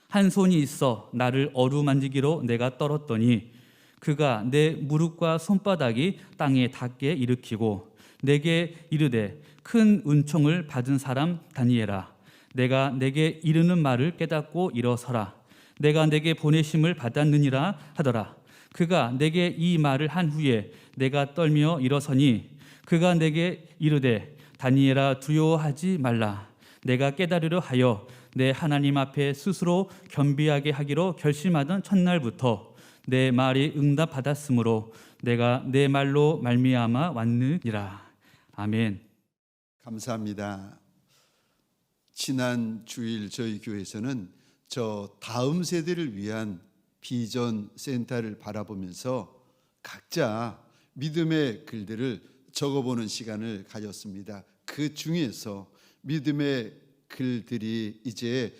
한 손이 있어 나를 어루만지기로 내가 떨었더니 그가 내 무릎과 손바닥이 땅에 닿게 일으키고 내게 이르되 큰 은총을 받은 사람 다니엘아, 내가 내게 이르는 말을 깨닫고 일어서라. 내가 내게 보내심을 받았느니라 하더라. 그가 내게 이 말을 한 후에 내가 떨며 일어서니 그가 내게 이르되 다니엘아, 두려워하지 말라. 내가 깨달으려 하여 내 하나님 앞에 스스로 겸비하게 하기로 결심하던 첫날부터 내 말이 응답받았으므로 내가 내 말로 말미암아 왔느니라. 아멘. 감사합니다. 지난 주일 저희 교회에서는 저 다음 세대를 위한 비전 센터를 바라보면서 각자 믿음의 글들을 적어보는 시간을 가졌습니다. 그 중에서 믿음의 글들이 이제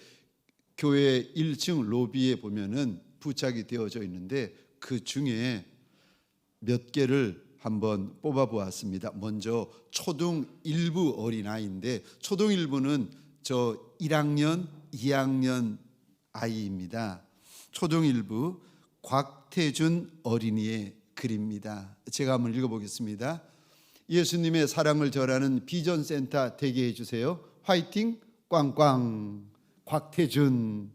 교회 1층 로비에 보면은 부착이 되어져 있는데 그 중에 몇 개를 한번 뽑아 보았습니다. 먼저 초등 1부 어린아이인데 초등 1부는 저 1학년, 2학년 아이입니다. 초등 1부 곽태준 어린이의 글입니다. 제가 한번 읽어보겠습니다. 예수님의 사랑을 전하는 비전센터 되게 해주세요. 화이팅 꽝꽝. 곽태준,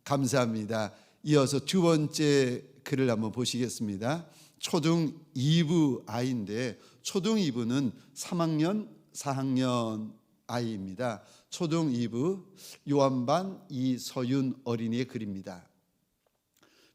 감사합니다. 이어서 두 번째 글을 한번 보시겠습니다. 초등 2부 아이인데 초등 2부는 3학년, 4학년 아이입니다. 초등 2부 요한반 이서윤 어린이의 글입니다.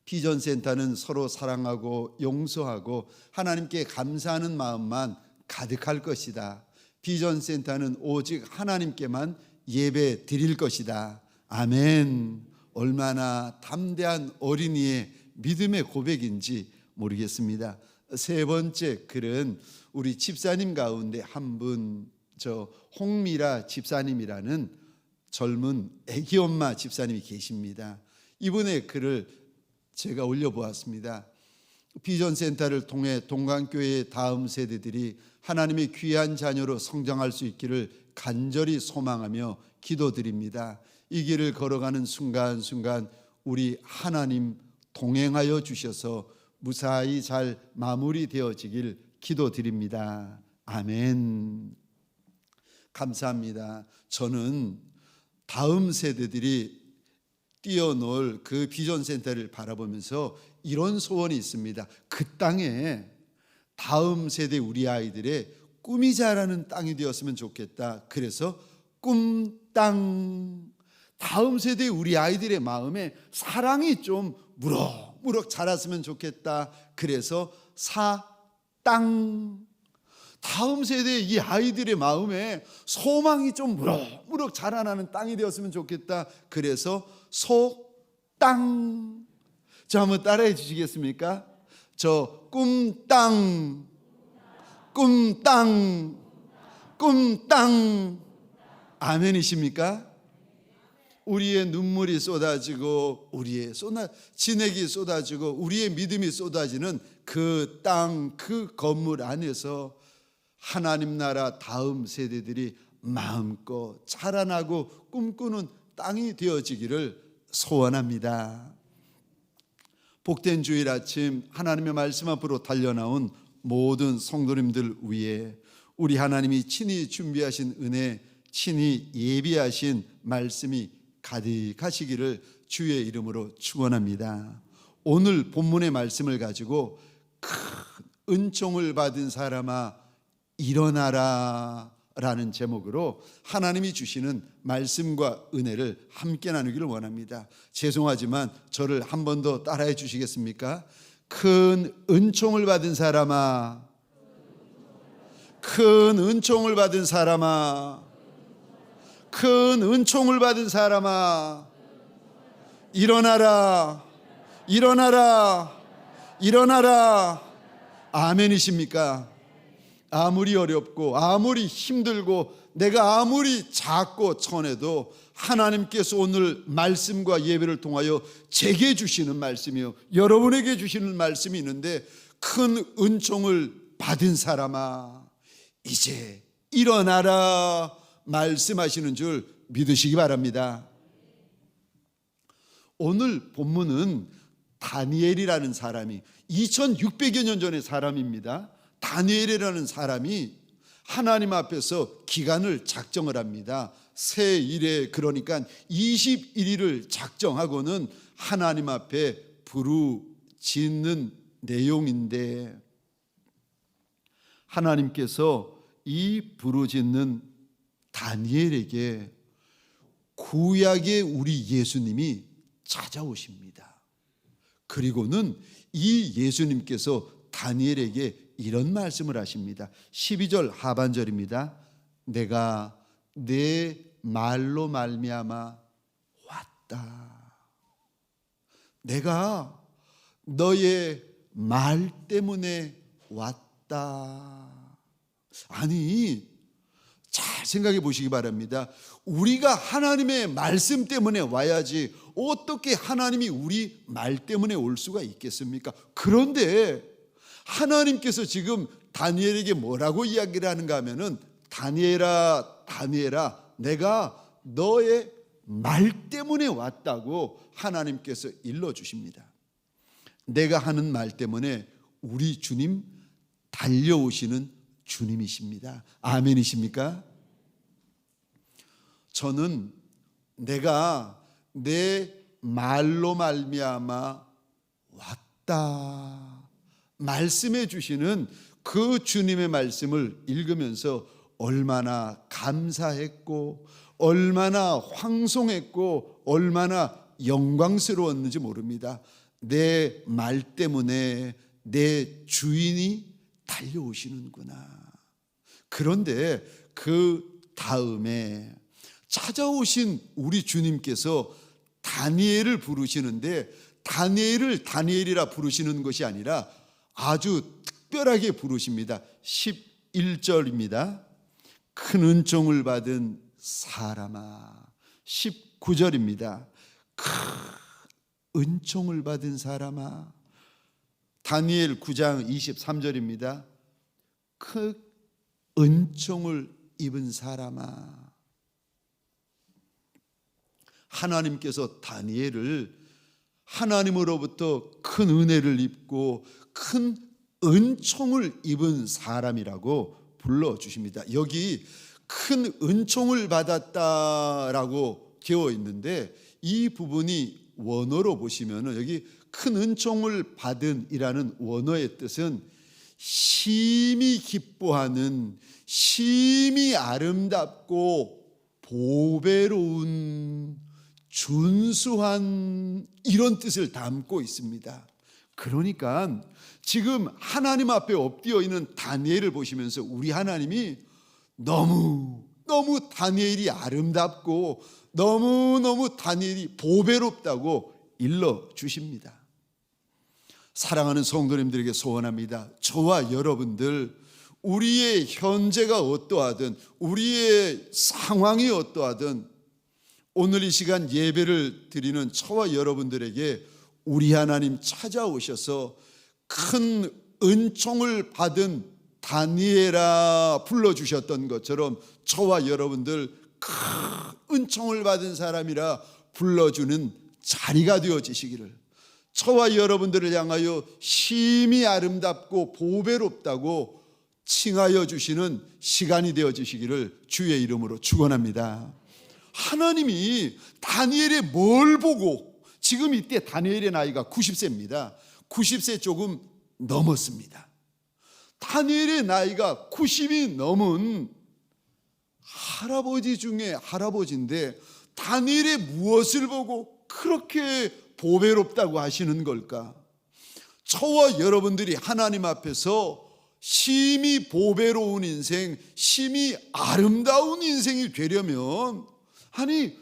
비전센터는 서로 사랑하고 용서하고 하나님께 감사하는 마음만 가득할 것이다. 비전센터는 오직 하나님께만 예배 드릴 것이다. 아멘. 얼마나 담대한 어린이의 믿음의 고백인지 모르겠습니다. 세 번째 글은 우리 집사님 가운데 한 분, 저 홍미라 집사님이라는 젊은 애기 엄마 집사님이 계십니다. 이분의 글을 제가 올려보았습니다. 비전센터를 통해 동강교회의 다음 세대들이 하나님의 귀한 자녀로 성장할 수 있기를 간절히 소망하며 기도드립니다. 이 길을 걸어가는 순간순간 우리 하나님 동행하여 주셔서 무사히 잘 마무리되어지길 기도드립니다. 아멘. 감사합니다. 저는 다음 세대들이 뛰어놀 그 비전센터를 바라보면서 이런 소원이 있습니다. 그 땅에 다음 세대 우리 아이들의 꿈이 자라는 땅이 되었으면 좋겠다. 그래서 꿈땅, 다음 세대 우리 아이들의 마음에 사랑이 좀 무럭무럭 자랐으면 좋겠다. 그래서 사땅, 다음 세대의 이 아이들의 마음에 소망이 좀 무럭무럭 자라나는 땅이 되었으면 좋겠다. 그래서 소땅. 저 한번 따라해 주시겠습니까? 저 꿈땅, 꿈땅, 꿈땅. 아멘이십니까? 우리의 눈물이 쏟아지고 우리의 진액이 쏟아지고 우리의 믿음이 쏟아지는 그 땅, 그 건물 안에서 하나님 나라 다음 세대들이 마음껏 자라나고 꿈꾸는 땅이 되어지기를 소원합니다. 복된 주일 아침 하나님의 말씀 앞으로 달려나온 모든 성도님들 위해 우리 하나님이 친히 준비하신 은혜, 친히 예비하신 말씀이 가득하시기를 주의 이름으로 축원합니다. 오늘 본문의 말씀을 가지고 큰 은총을 받은 사람아 일어나라 라는 제목으로 하나님이 주시는 말씀과 은혜를 함께 나누기를 원합니다. 죄송하지만 저를 한 번 더 따라해 주시겠습니까? 큰 은총을 받은 사람아, 큰 은총을 받은 사람아, 큰 은총을 받은 사람아 일어나라, 일어나라, 일어나라. 아멘이십니까? 아무리 어렵고 아무리 힘들고 내가 아무리 작고 천해도 하나님께서 오늘 말씀과 예배를 통하여 제게 주시는 말씀이요, 여러분에게 주시는 말씀이 있는데, 큰 은총을 받은 사람아 이제 일어나라 말씀하시는 줄 믿으시기 바랍니다. 오늘 본문은 다니엘이라는 사람이 2600여 년 전의 사람입니다. 다니엘이라는 사람이 하나님 앞에서 기간을 작정을 합니다. 새 일에, 그러니까 21일을 작정하고는 하나님 앞에 부르짖는 내용인데, 하나님께서 이 부르짖는 다니엘에게 구약의 우리 예수님이 찾아오십니다. 그리고는 이 예수님께서 다니엘에게 이런 말씀을 하십니다. 12절 하반절입니다. 내가 내 말로 말미암아 왔다. 내가 너의 말 때문에 왔다. 아니, 잘 생각해 보시기 바랍니다. 우리가 하나님의 말씀 때문에 와야지 어떻게 하나님이 우리 말 때문에 올 수가 있겠습니까? 그런데 하나님께서 지금 다니엘에게 뭐라고 이야기를 하는가 하면은, 다니엘아, 다니엘아, 내가 너의 말 때문에 왔다고 하나님께서 일러주십니다. 내가 하는 말 때문에 우리 주님 달려오시는 주님이십니다. 아멘이십니까? 저는 내가 내 말로 말미암아 왔다 말씀해 주시는 그 주님의 말씀을 읽으면서 얼마나 감사했고 얼마나 황송했고 얼마나 영광스러웠는지 모릅니다. 내 말 때문에 내 주인이 달려오시는구나. 그런데 그 다음에 찾아오신 우리 주님께서 다니엘을 부르시는데, 다니엘을 다니엘이라 부르시는 것이 아니라 아주 특별하게 부르십니다. 11절입니다. 큰 은총을 받은 사람아. 19절입니다. 큰 은총을 받은 사람아. 다니엘 9장 23절입니다. 큰 은총을 입은 사람아. 하나님께서 다니엘을 하나님으로부터 큰 은혜를 입고 큰 은총을 입은 사람이라고 불러주십니다. 여기 큰 은총을 받았다라고 되어 있는데, 이 부분이 원어로 보시면 여기 큰 은총을 받은이라는 원어의 뜻은 심히 기뻐하는, 심히 아름답고 보배로운, 준수한, 이런 뜻을 담고 있습니다. 그러니까 지금 하나님 앞에 엎드려 있는 다니엘을 보시면서 우리 하나님이 너무 다니엘이 아름답고 너무 다니엘이 보배롭다고 일러주십니다. 사랑하는 성도님들에게 소원합니다. 저와 여러분들, 우리의 현재가 어떠하든 우리의 상황이 어떠하든 오늘 이 시간 예배를 드리는 저와 여러분들에게 우리 하나님 찾아오셔서 큰 은총을 받은 다니엘아 불러주셨던 것처럼 저와 여러분들 큰 은총을 받은 사람이라 불러주는 자리가 되어지시기를, 저와 여러분들을 향하여 심히 아름답고 보배롭다고 칭하여 주시는 시간이 되어지시기를 주의 이름으로 축원합니다. 하나님이 다니엘의 뭘 보고, 지금 이때 다니엘의 나이가 90세입니다. 90세 조금 넘었습니다. 다니엘의 나이가 90이 넘은 할아버지 중에 할아버지인데 다니엘의 무엇을 보고 그렇게 보배롭다고 하시는 걸까? 저와 여러분들이 하나님 앞에서 심히 보배로운 인생, 심히 아름다운 인생이 되려면 아니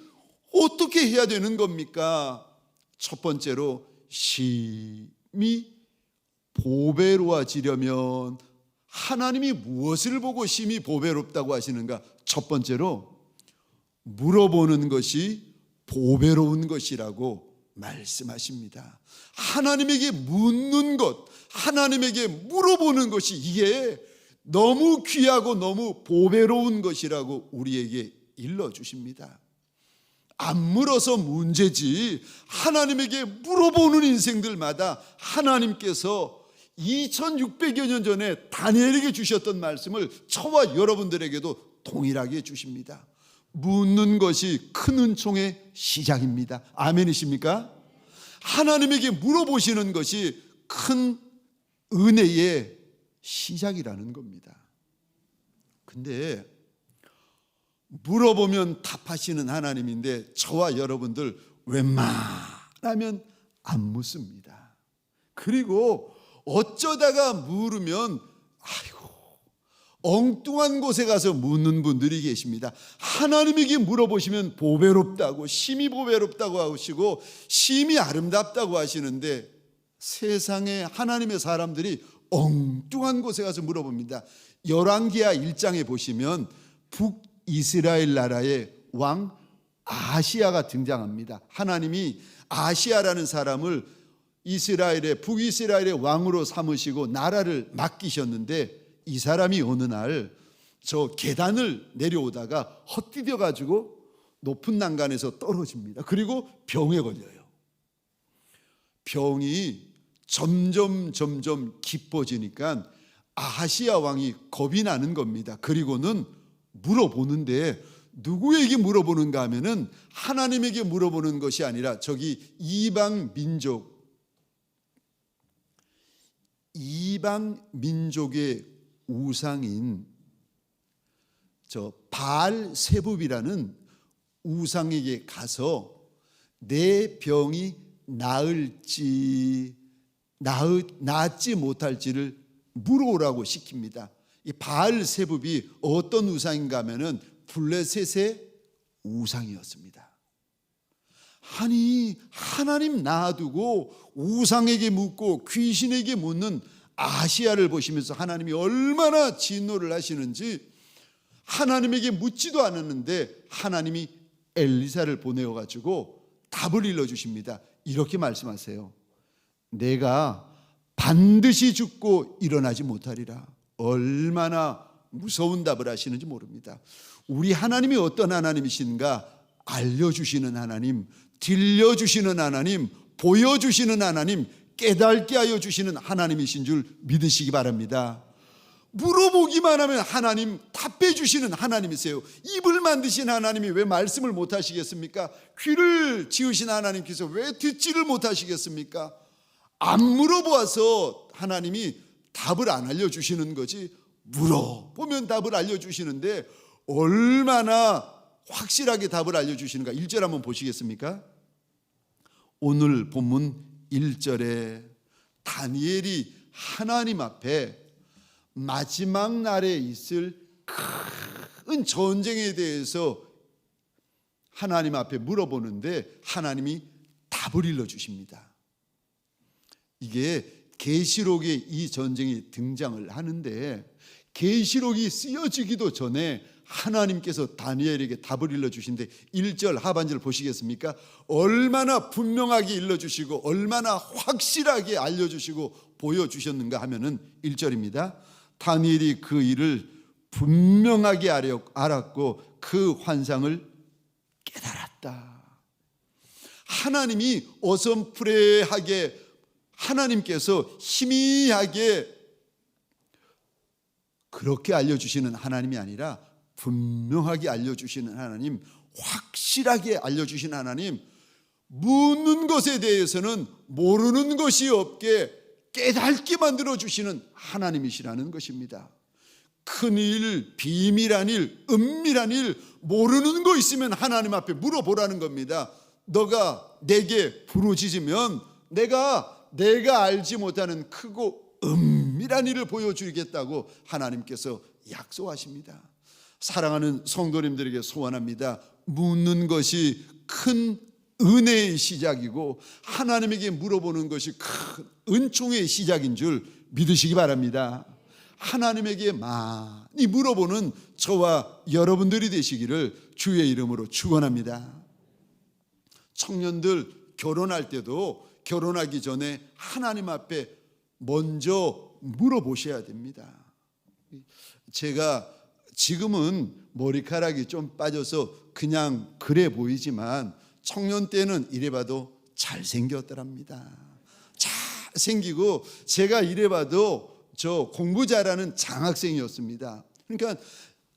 어떻게 해야 되는 겁니까? 첫 번째로 심히 보배로워지려면 하나님이 무엇을 보고 심히 보배롭다고 하시는가? 첫 번째로 물어보는 것이 보배로운 것이라고 말씀하십니다. 하나님에게 묻는 것, 하나님에게 물어보는 것이 이게 너무 귀하고 너무 보배로운 것이라고 우리에게 일러주십니다. 안 물어서 문제지, 하나님에게 물어보는 인생들마다 하나님께서 2600여 년 전에 다니엘에게 주셨던 말씀을 저와 여러분들에게도 동일하게 주십니다. 묻는 것이 큰 은총의 시작입니다. 아멘이십니까? 하나님에게 물어보시는 것이 큰 은혜의 시작이라는 겁니다. 근데 물어보면 답하시는 하나님인데 저와 여러분들 웬만하면 안 묻습니다. 그리고 어쩌다가 물으면 아이고 엉뚱한 곳에 가서 묻는 분들이 계십니다. 하나님에게 물어보시면 보배롭다고, 심히 보배롭다고 하시고 심히 아름답다고 하시는데 세상에 하나님의 사람들이 엉뚱한 곳에 가서 물어봅니다. 열왕기하 1장에 보시면 북이스라엘 나라의 왕 아시야가 등장합니다. 하나님이 아시야라는 사람을 북이스라엘의 왕으로 삼으시고 나라를 맡기셨는데 이 사람이 어느 날 저 계단을 내려오다가 헛디뎌 가지고 높은 난간에서 떨어집니다. 그리고 병에 걸려요. 병이 점점 깊어지니까 아하시야 왕이 겁이 나는 겁니다. 그리고는 물어보는데 누구에게 물어보는가 하면은 하나님에게 물어보는 것이 아니라 저기 이방 민족의 우상인 저 바알 세붑이라는 우상에게 가서 내 병이 나았지 못할지를 물어오라고 시킵니다. 이 바알 세붑이 어떤 우상인가 하면은 블레셋의 우상이었습니다. 아니 하나님 놔두고 우상에게 묻고 귀신에게 묻는 아시야를 보시면서 하나님이 얼마나 진노를 하시는지 하나님에게 묻지도 않았는데 하나님이 엘리사를 보내어 가지고 답을 일러주십니다. 이렇게 말씀하세요. 내가 반드시 죽고 일어나지 못하리라. 얼마나 무서운 답을 하시는지 모릅니다. 우리 하나님이 어떤 하나님이신가 알려주시는 하나님, 들려주시는 하나님, 보여주시는 하나님, 깨닫게 하여 주시는 하나님이신 줄 믿으시기 바랍니다. 물어보기만 하면 하나님 답해 주시는 하나님이세요. 입을 만드신 하나님이 왜 말씀을 못 하시겠습니까? 귀를 지으신 하나님께서 왜 듣지를 못하시겠습니까? 안 물어보아서 하나님이 답을 안 알려주시는 거지, 물어보면 답을 알려주시는데 얼마나 확실하게 답을 알려주시는가. 1절 한번 보시겠습니까? 오늘 본문 1절에 다니엘이 하나님 앞에 마지막 날에 있을 큰 전쟁에 대해서 하나님 앞에 물어보는데 하나님이 답을 일러주십니다. 이게 계시록에 이 전쟁이 등장을 하는데 계시록이 쓰여지기도 전에 하나님께서 다니엘에게 답을 일러주신데 1절 하반절 보시겠습니까? 얼마나 분명하게 일러주시고 얼마나 확실하게 알려주시고 보여주셨는가 하면은 1절입니다. 다니엘이 그 일을 분명하게 알았고 그 환상을 깨달았다. 하나님이 어슴푸레하게 하나님께서 희미하게 그렇게 알려주시는 하나님이 아니라 분명하게 알려주시는 하나님, 확실하게 알려주시는 하나님, 묻는 것에 대해서는 모르는 것이 없게 깨닫게 만들어주시는 하나님이시라는 것입니다. 큰일, 비밀한 일, 은밀한 일, 모르는 거 있으면 하나님 앞에 물어보라는 겁니다. 너가 내게 부르짖으면 내가 알지 못하는 크고 은밀한 일을 보여주겠다고 하나님께서 약속하십니다. 사랑하는 성도님들에게 소원합니다. 묻는 것이 큰 은혜의 시작이고 하나님에게 물어보는 것이 큰 은총의 시작인 줄 믿으시기 바랍니다. 하나님에게 많이 물어보는 저와 여러분들이 되시기를 주의 이름으로 축원합니다. 청년들 결혼할 때도 결혼하기 전에 하나님 앞에 먼저 물어보셔야 됩니다. 제가 지금은 머리카락이 좀 빠져서 그냥 그래 보이지만 청년 때는 이래 봐도 잘생겼더랍니다. 잘생기고 제가 이래 봐도 저 공부 잘하는 장학생이었습니다. 그러니까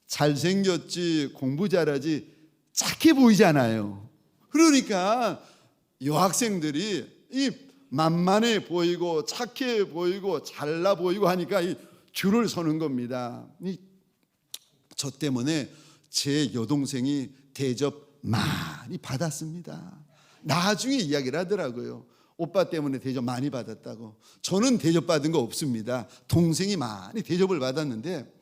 잘생겼지 공부 잘하지 착해 보이잖아요. 그러니까 여학생들이 이 만만해 보이고 착해 보이고 잘나 보이고 하니까 이 줄을 서는 겁니다. 저 때문에 제 여동생이 대접 많이 받았습니다. 나중에 이야기를 하더라고요. 오빠 때문에 대접 많이 받았다고. 저는 대접 받은 거 없습니다. 동생이 많이 대접을 받았는데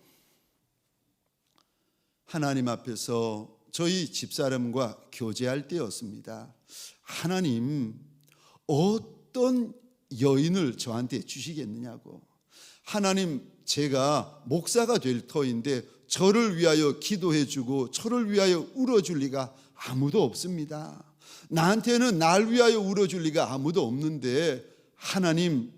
하나님 앞에서 저희 집사람과 교제할 때였습니다. 하나님 어떤 여인을 저한테 주시겠느냐고. 하나님 제가 목사가 될 터인데 저를 위하여 기도해 주고 저를 위하여 울어줄 리가 아무도 없습니다. 나한테는 날 위하여 울어줄 리가 아무도 없는데 하나님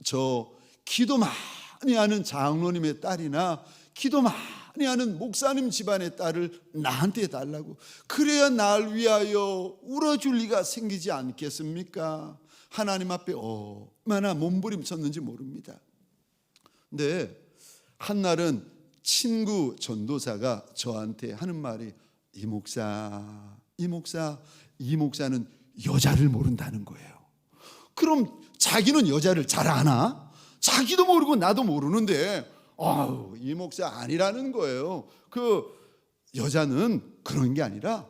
저 기도 많이 하는 장로님의 딸이나 기도 많이 하는 목사님 집안의 딸을 나한테 달라고. 그래야 날 위하여 울어줄 리가 생기지 않겠습니까? 하나님 앞에 얼마나 몸부림쳤는지 모릅니다. 근데 한날은 친구 전도사가 저한테 하는 말이 이 목사는 여자를 모른다는 거예요. 그럼 자기는 여자를 잘 아나? 자기도 모르고 나도 모르는데 이 목사 아니라는 거예요. 그 여자는 그런 게 아니라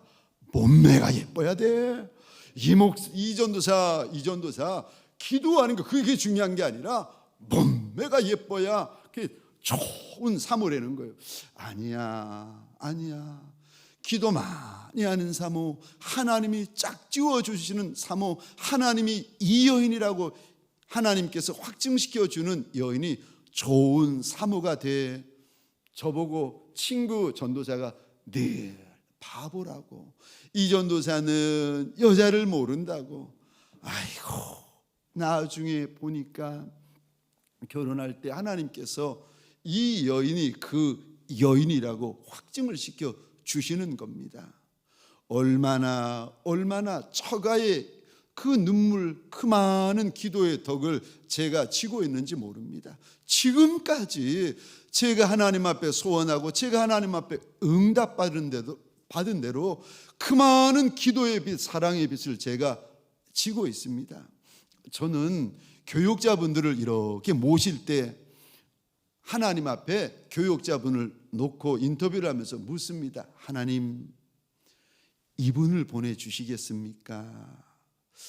몸매가 예뻐야 돼. 이 전도사 기도하는 거 그게 중요한 게 아니라 몸매가 예뻐야 그게 좋은 사모라는 거예요. 아니야. 기도 많이 하는 사모, 하나님이 짝지워 주시는 사모, 하나님이 이 여인이라고 하나님께서 확증시켜 주는 여인이 좋은 사모가 돼. 저보고 친구 전도사가 늘 바보라고. 이 전도사는 여자를 모른다고. 아이고, 나중에 보니까 결혼할 때 하나님께서 이 여인이 그 여인이라고 확증을 시켜 주시는 겁니다. 얼마나 처가의 그 눈물, 그 많은 기도의 덕을 제가 지고 있는지 모릅니다. 지금까지 제가 하나님 앞에 소원하고 제가 하나님 앞에 응답받은 대로 그 많은 기도의 빛, 사랑의 빛을 제가 지고 있습니다. 저는 교육자분들을 이렇게 모실 때 하나님 앞에 교육자분을 놓고 인터뷰를 하면서 묻습니다. 하나님, 이분을 보내주시겠습니까?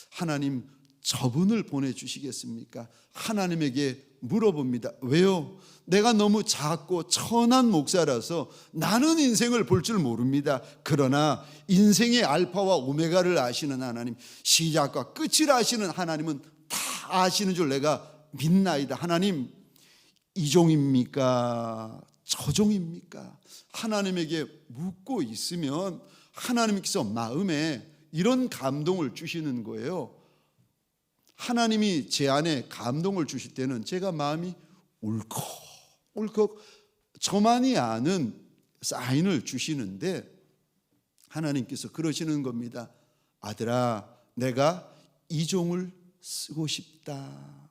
하나님, 저분을 보내주시겠습니까? 하나님에게 물어봅니다. 왜요? 내가 너무 작고 천한 목사라서 나는 인생을 볼 줄 모릅니다. 그러나 인생의 알파와 오메가를 아시는 하나님, 시작과 끝을 아시는 하나님은 다 아시는 줄 내가 믿나이다. 하나님, 이종입니까? 저종입니까? 하나님에게 묻고 있으면 하나님께서 마음에 이런 감동을 주시는 거예요. 하나님이 제 안에 감동을 주실 때는 제가 마음이 울컥 저만이 아는 사인을 주시는데 하나님께서 그러시는 겁니다. 아들아, 내가 이종을 쓰고 싶다.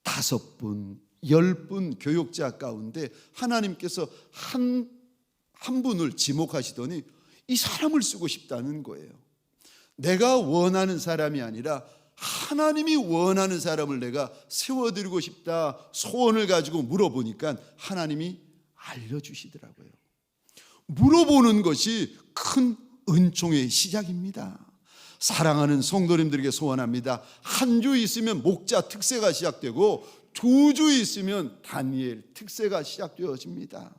5분, 10분 교육자 가운데 하나님께서 한 분을 지목하시더니 이 사람을 쓰고 싶다는 거예요. 내가 원하는 사람이 아니라 하나님이 원하는 사람을 내가 세워드리고 싶다. 소원을 가지고 물어보니까 하나님이 알려주시더라고요. 물어보는 것이 큰 은총의 시작입니다. 사랑하는 성도님들에게 소원합니다. 한 주 있으면 목자 특세가 시작되고 2주 있으면 다니엘 특세가 시작되어집니다.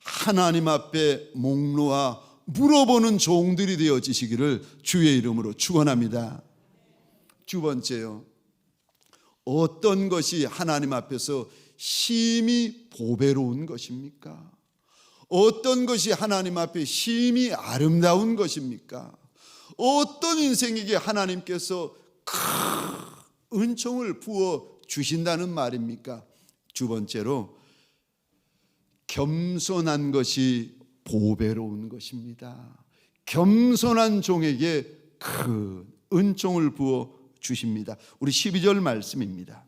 하나님 앞에 목놓아 물어보는 종들이 되어지시기를 주의 이름으로 축원합니다. 두 번째요, 어떤 것이 하나님 앞에서 심히 보배로운 것입니까? 어떤 것이 하나님 앞에 심히 아름다운 것입니까? 어떤 인생에게 하나님께서 큰 은총을 부어 주신다는 말입니까? 두 번째로 겸손한 것이 보배로운 것입니다. 겸손한 종에게 큰 은총을 부어 주십니다. 우리 12절 말씀입니다.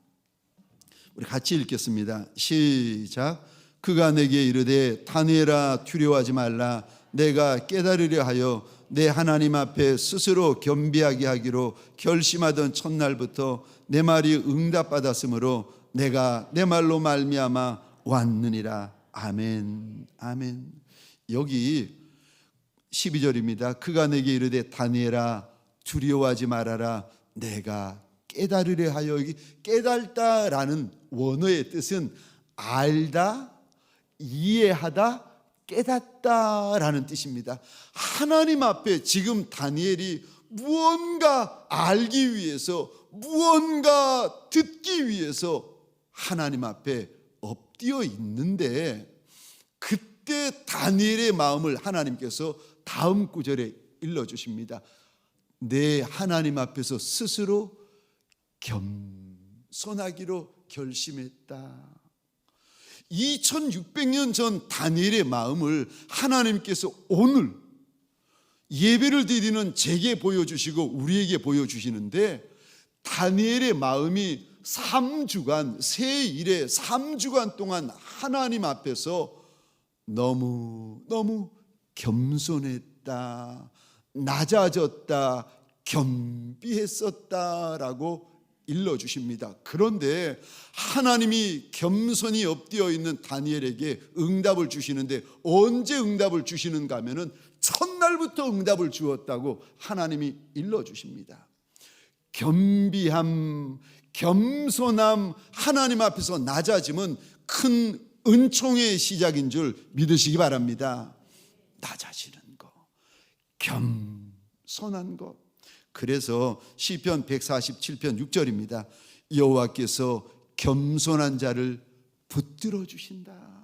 우리 같이 읽겠습니다. 시작. 그가 내게 이르되 다니엘아 두려워하지 말라. 내가 깨달으려 하여 내 하나님 앞에 스스로 겸비하게 하기로 결심하던 첫날부터 내 말이 응답받았으므로 내가 내 말로 말미암아 왔느니라. 아멘. 아멘. 여기 12절입니다. 그가 내게 이르되 다니엘아 두려워하지 말아라. 내가 깨달으려 하여. 여기 깨달다라는 원어의 뜻은 알다, 이해하다, 깨닫다라는 뜻입니다. 하나님 앞에 지금 다니엘이 무언가 알기 위해서, 무언가 듣기 위해서 하나님 앞에 엎드려 있는데, 그때 다니엘의 마음을 하나님께서 다음 구절에 일러주십니다. 내 하나님 앞에서 스스로 겸손하기로 결심했다. 2600년 전 다니엘의 마음을 하나님께서 오늘 예배를 드리는 제게 보여주시고 우리에게 보여주시는데, 다니엘의 마음이 3주간, 새 일에 3주간 동안 하나님 앞에서 너무 겸손했다, 낮아졌다, 겸비했었다라고 일러주십니다. 그런데 하나님이 겸손히 엎드려 있는 다니엘에게 응답을 주시는데, 언제 응답을 주시는가 하면은 첫날부터 응답을 주었다고 하나님이 일러주십니다. 겸비함, 겸손함, 하나님 앞에서 낮아짐은 큰 은총의 시작인 줄 믿으시기 바랍니다. 낮아지는 것, 겸손한 것. 그래서 시편 147편 6절입니다. 여호와께서 겸손한 자를 붙들어 주신다.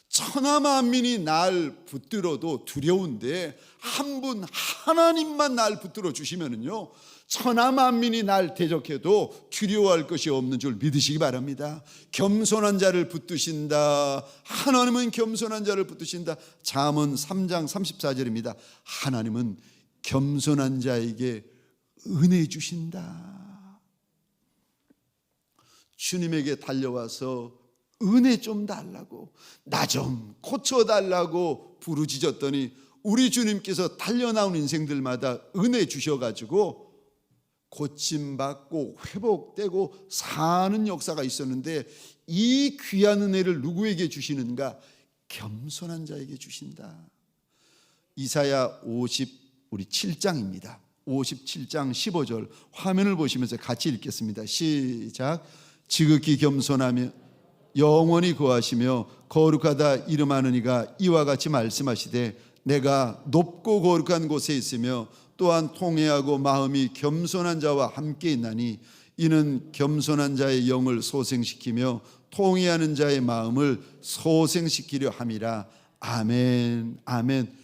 천하 만민이 날 붙들어도 두려운데 한 분 하나님만 날 붙들어 주시면은요, 천하 만민이 날 대적해도 두려워할 것이 없는 줄 믿으시기 바랍니다. 겸손한 자를 붙드신다. 하나님은 겸손한 자를 붙드신다. 잠언 3장 34절입니다. 하나님은 겸손한 자에게 은혜 주신다. 주님에게 달려와서 은혜 좀 달라고, 나 좀 고쳐달라고 부르짖었더니 우리 주님께서 달려나온 인생들마다 은혜 주셔가지고 고침받고 회복되고 사는 역사가 있었는데, 이 귀한 은혜를 누구에게 주시는가? 겸손한 자에게 주신다. 이사야 57장입니다. 57장 15절 화면을 보시면서 같이 읽겠습니다. 시작. 지극히 겸손하며 영원히 거하시며 거룩하다 이름하는 이가 이와 같이 말씀하시되, 내가 높고 거룩한 곳에 있으며 또한 통회하고 마음이 겸손한 자와 함께 있나니, 이는 겸손한 자의 영을 소생시키며 통회하는 자의 마음을 소생시키려 함이라. 아멘. 아멘.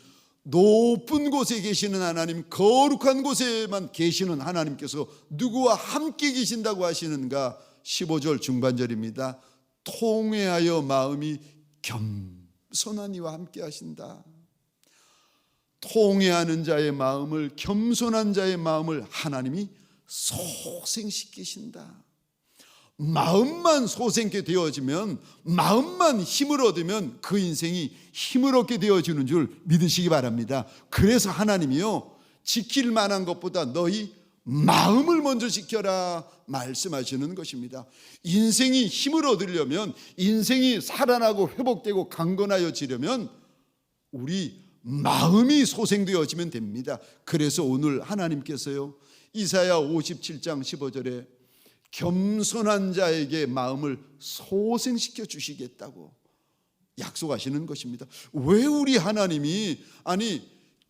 높은 곳에 계시는 하나님, 거룩한 곳에만 계시는 하나님께서 누구와 함께 계신다고 하시는가? 15절 중반절입니다. 통회하여 마음이 겸손한 이와 함께 하신다. 통회하는 자의 마음을, 겸손한 자의 마음을 하나님이 소생시키신다. 마음만 소생케 되어지면, 마음만 힘을 얻으면 그 인생이 힘을 얻게 되어지는 줄 믿으시기 바랍니다. 그래서 하나님이요, 지킬 만한 것보다 너희 마음을 먼저 지켜라 말씀하시는 것입니다. 인생이 힘을 얻으려면, 인생이 살아나고 회복되고 강건하여지려면 우리 마음이 소생되어지면 됩니다. 그래서 오늘 하나님께서요, 이사야 57장 15절에 겸손한 자에게 마음을 소생시켜 주시겠다고 약속하시는 것입니다. 왜 우리 하나님이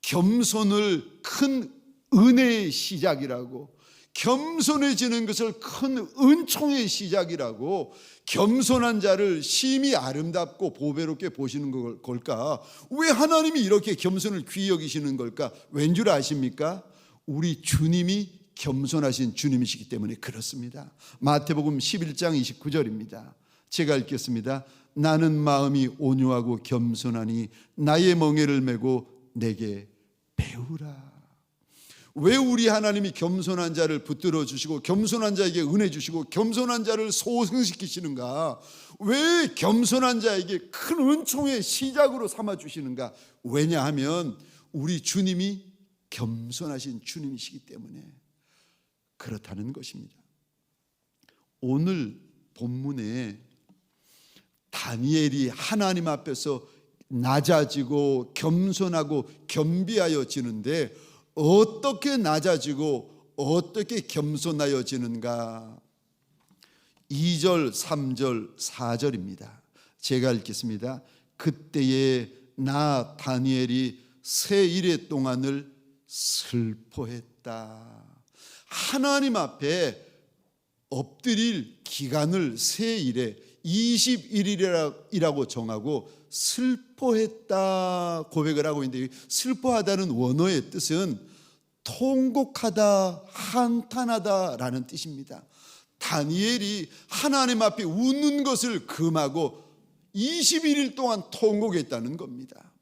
겸손을 큰 은혜의 시작이라고, 겸손해지는 것을 큰 은총의 시작이라고, 겸손한 자를 심히 아름답고 보배롭게 보시는 걸까? 왜 하나님이 이렇게 겸손을 귀히 여기시는 걸까? 왠 줄 아십니까? 우리 주님이 겸손하신 주님이시기 때문에 그렇습니다. 마태복음 11장 29절입니다. 제가 읽겠습니다. 나는 마음이 온유하고 겸손하니 나의 멍에를 메고 내게 배우라. 왜 우리 하나님이 겸손한 자를 붙들어 주시고 겸손한 자에게 은혜 주시고 겸손한 자를 소생시키시는가? 왜 겸손한 자에게 큰 은총의 시작으로 삼아 주시는가? 왜냐하면 우리 주님이 겸손하신 주님이시기 때문에 그렇다는 것입니다. 오늘 본문에 다니엘이 하나님 앞에서 낮아지고 겸손하고 겸비하여지는데 어떻게 낮아지고 어떻게 겸손하여지는가? 2절, 3절, 4절입니다. 제가 읽겠습니다. 그때에 나 다니엘이 세 일의 동안을 슬퍼했다. 하나님 앞에 엎드릴 기간을 세 일에 21일이라고 정하고 슬퍼했다 고백을 하고 있는데, 슬퍼하다는 원어의 뜻은 통곡하다, 한탄하다라는 뜻입니다. 다니엘이 하나님 앞에 웃는 것을 금하고 21일 동안 통곡했다는 겁니다.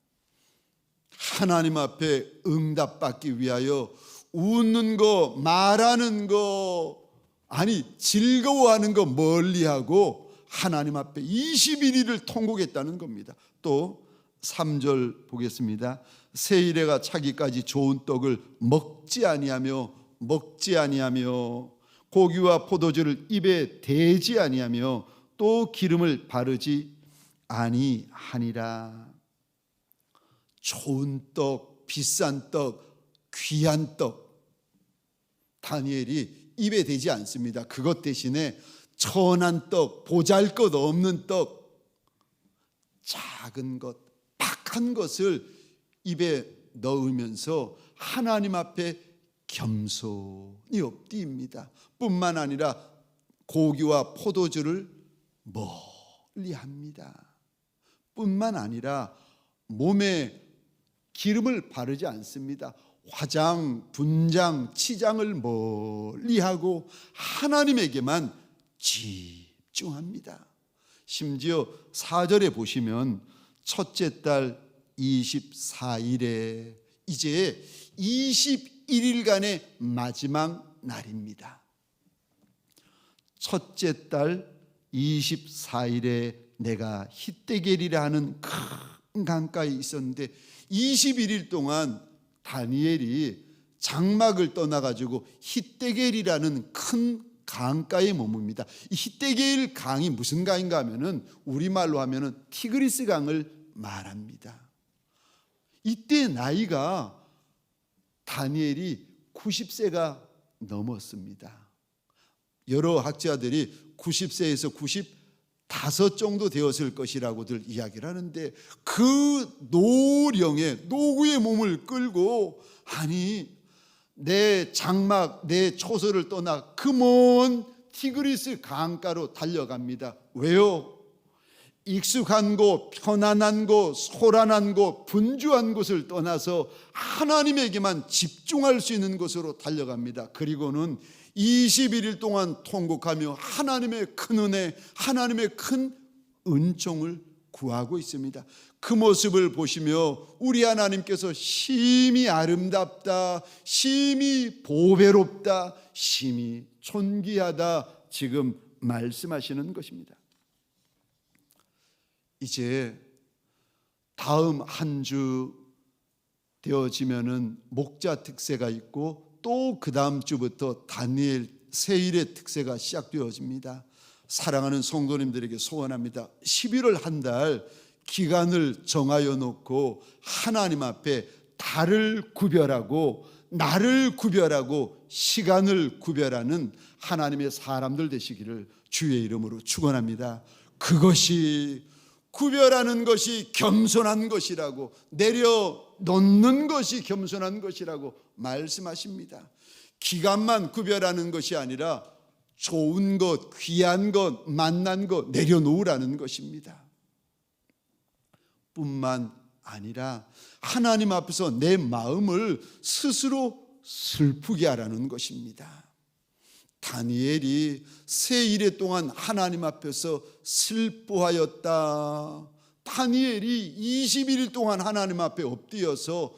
하나님 앞에 응답받기 위하여 웃는 거, 말하는 거, 아니 즐거워하는 거 멀리하고 하나님 앞에 21일을 통곡했다는 겁니다. 또 3절 보겠습니다. 세 일에가 차기까지 좋은 떡을 먹지 아니하며 고기와 포도주를 입에 대지 아니하며 또 기름을 바르지 아니하니라. 좋은 떡, 비싼 떡, 귀한 떡 다니엘이 입에 대지 않습니다. 그것 대신에 천한 떡, 보잘것없는 떡, 작은 것, 박한 것을 입에 넣으면서 하나님 앞에 겸손히 엎드립니다. 뿐만 아니라 고기와 포도주를 멀리합니다. 뿐만 아니라 몸에 기름을 바르지 않습니다. 화장, 분장, 치장을 멀리하고 하나님에게만 집중합니다. 심지어 4절에 보시면 첫째 달 24일에 이제 21일간의 마지막 날입니다. 첫째 달 24일에 내가 히데겔이라 하는 큰 강가에 있었는데 21일 동안 다니엘이 장막을 떠나가지고 히데겔이라는 큰 강가에 머뭅니다. 이 히데겔 강이 무슨 강인가 하면은 우리말로 하면은 티그리스 강을 말합니다. 이때 나이가 다니엘이 90세가 넘었습니다. 여러 학자들이 90세에서 95 정도 되었을 것이라고들 이야기를 하는데, 그 노령의 노구의 몸을 끌고 아니 내 장막, 내 초소를 떠나 그 먼 티그리스 강가로 달려갑니다. 왜요? 익숙한 곳, 편안한 곳, 소란한 곳, 분주한 곳을 떠나서 하나님에게만 집중할 수 있는 곳으로 달려갑니다. 그리고는 21일 동안 통곡하며 하나님의 큰 은혜, 하나님의 큰 은총을 구하고 있습니다. 그 모습을 보시며 우리 하나님께서 심히 아름답다, 심히 보배롭다, 심히 존귀하다 지금 말씀하시는 것입니다. 이제 다음 한 주 되어지면은 목자 특세가 있고 또 그 다음 주부터 다니엘 세일의 특세가 시작되어집니다. 사랑하는 성도님들에게 소원합니다. 11월 한 달 기간을 정하여 놓고 하나님 앞에 달을 구별하고 날을 구별하고 시간을 구별하는 하나님의 사람들 되시기를 주의 이름으로 축원합니다. 그것이 구별하는 것이 겸손한 것이라고, 내려놓는 것이 겸손한 것이라고 말씀하십니다. 기간만 구별하는 것이 아니라 좋은 것, 귀한 것, 만난 것 내려놓으라는 것입니다. 뿐만 아니라 하나님 앞에서 내 마음을 스스로 슬프게 하라는 것입니다. 다니엘이 세 일해 동안 하나님 앞에서 슬퍼하였다. 다니엘이 21일 동안 하나님 앞에 엎드려서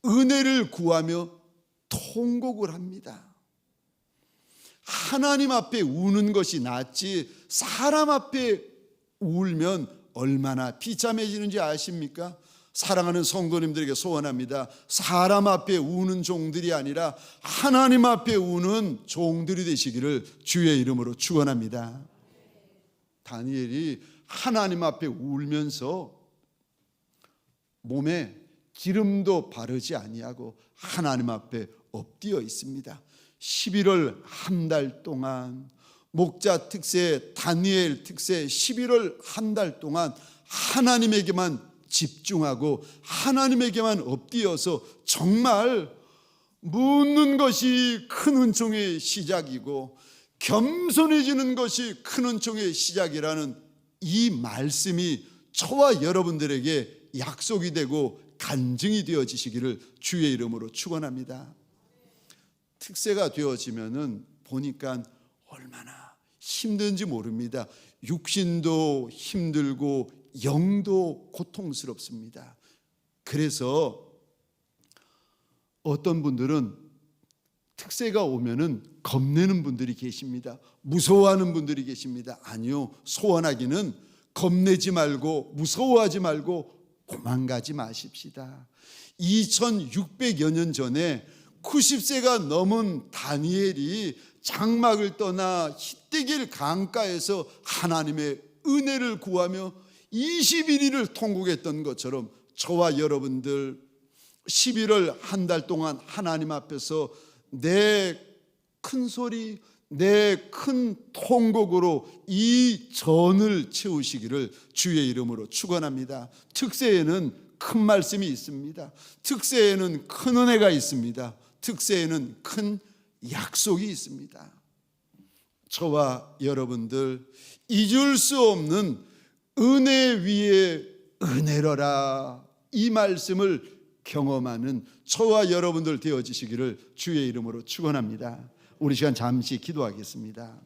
은혜를 구하며 통곡을 합니다. 하나님 앞에 우는 것이 낫지 사람 앞에 울면 얼마나 비참해지는지 아십니까? 사랑하는 성도님들에게 소원합니다. 사람 앞에 우는 종들이 아니라 하나님 앞에 우는 종들이 되시기를 주의 이름으로 축원합니다. 다니엘이 하나님 앞에 울면서 몸에 기름도 바르지 아니하고 하나님 앞에 엎드려 있습니다. 11월 한 달 동안, 목자 특세, 다니엘 특세 11월 한 달 동안 하나님에게만 집중하고 하나님에게만 엎드려서 정말 묻는 것이 큰 은총의 시작이고 겸손해지는 것이 큰 은총의 시작이라는 이 말씀이 저와 여러분들에게 약속이 되고 간증이 되어지시기를 주의 이름으로 축원합니다. 특세가 되어지면은 보니까 얼마나 힘든지 모릅니다. 육신도 힘들고 영도 고통스럽습니다. 그래서 어떤 분들은 특세가 오면은 겁내는 분들이 계십니다. 무서워하는 분들이 계십니다. 아니요, 소원하기는 겁내지 말고 무서워하지 말고 도망가지 마십시다. 2600여 년 전에 90세가 넘은 다니엘이 장막을 떠나 히데길 강가에서 하나님의 은혜를 구하며 21일을 통곡했던 것처럼 저와 여러분들 11월 한 달 동안 하나님 앞에서 내 큰 소리, 내 큰 통곡으로 이 전을 채우시기를 주의 이름으로 축원합니다. 특세에는 큰 말씀이 있습니다. 특세에는 큰 은혜가 있습니다. 특세에는 큰 약속이 있습니다. 저와 여러분들 잊을 수 없는 은혜 위에 은혜로라, 이 말씀을 경험하는 저와 여러분들 되어지시기를 주의 이름으로 축원합니다. 우리 시간 잠시 기도하겠습니다.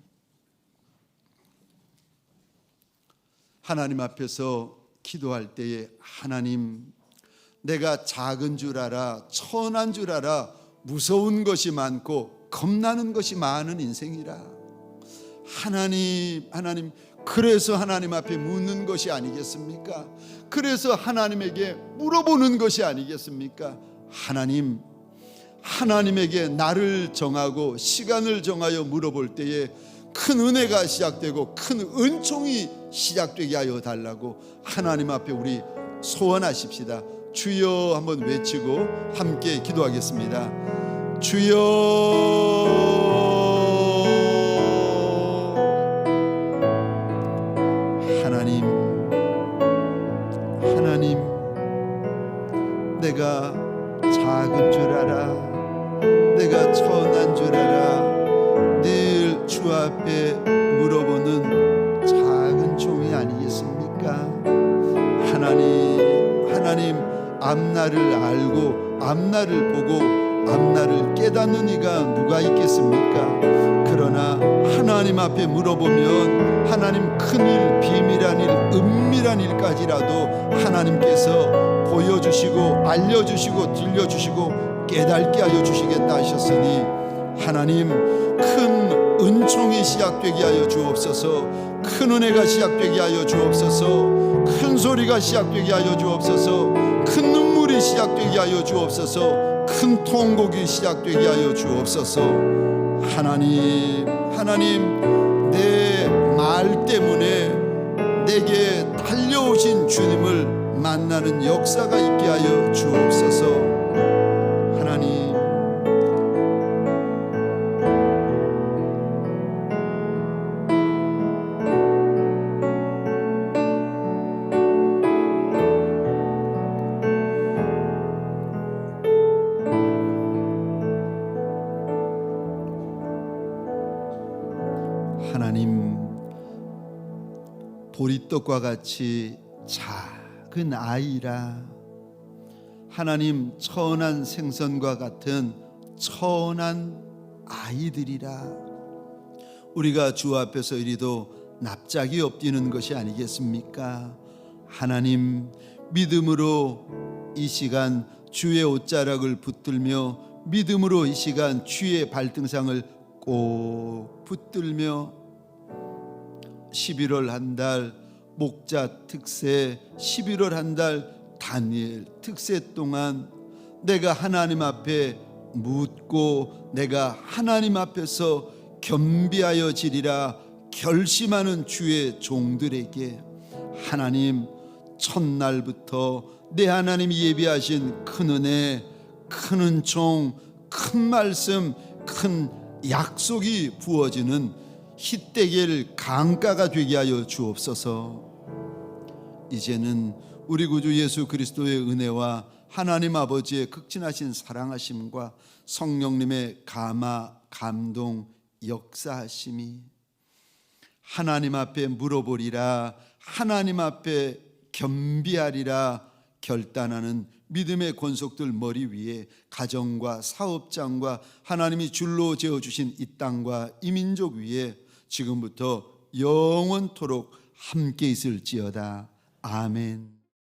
하나님 앞에서 기도할 때에 하나님, 내가 작은 줄 알아, 천한 줄 알아, 무서운 것이 많고 겁나는 것이 많은 인생이라. 하나님, 그래서 하나님 앞에 묻는 것이 아니겠습니까? 그래서 하나님에게 물어보는 것이 아니겠습니까? 하나님에게 나를 정하고 시간을 정하여 물어볼 때에 큰 은혜가 시작되고 큰 은총이 시작되게 하여 달라고 하나님 앞에 우리 소원하십시다. 주여 한번 외치고 함께 기도하겠습니다. 주여, 하나님, 내가 작은 줄 알아, 내가 천한 줄 알아, 늘 주 앞에 물어보는 작은 종이 아니겠습니까? 하나님, 앞날을 알고 앞날을 보고 앞날을 깨닫는 이가 누가 있겠습니까? 그러나 하나님 앞에 물어보면 하나님 큰일, 비밀한 일, 은밀한 일까지라도 하나님께서 보여주시고 알려주시고 들려주시고 깨닫게 하여 주시겠다 하셨으니 하나님, 큰 은총이 시작되게 하여 주옵소서. 큰 은혜가 시작되게 하여 주옵소서. 큰 소리가 시작되게 하여 주옵소서. 큰 눈물이 시작되게 하여 주옵소서. 큰 통곡이 시작되게 하여 주옵소서. 하나님, 내 말 때문에 내게 달려오신 주님을 만나는 역사가 있게 하여 주옵소서. 하나님, 보리떡과 같이 작은 아이라, 하나님, 천한 생선과 같은 천한 아이들이라. 우리가 주 앞에서 이리도 납작이 엎드리는 것이 아니겠습니까? 하나님, 믿음으로 이 시간 주의 옷자락을 붙들며, 믿음으로 이 시간 주의 발등상을 꼭 붙들며 11월 한 달 목자 특세, 11월 한 달 다니엘 특세 동안 내가 하나님 앞에 묻고 내가 하나님 앞에서 겸비하여 지리라 결심하는 주의 종들에게 하나님, 첫날부터 내 하나님이 예비하신 큰 은혜, 큰 은총, 큰 말씀, 큰 약속이 부어지는 히데겔 강가가 되게 하여 주옵소서. 이제는 우리 구주 예수 그리스도의 은혜와 하나님 아버지의 극진하신 사랑하심과 성령님의 감화, 감동, 역사하심이 하나님 앞에 물어보리라, 하나님 앞에 겸비하리라 결단하는 믿음의 권속들 머리 위에 가정과 사업장과 하나님이 줄로 재어주신 이 땅과 이 민족 위에 지금부터 영원토록 함께 있을지어다. 아멘.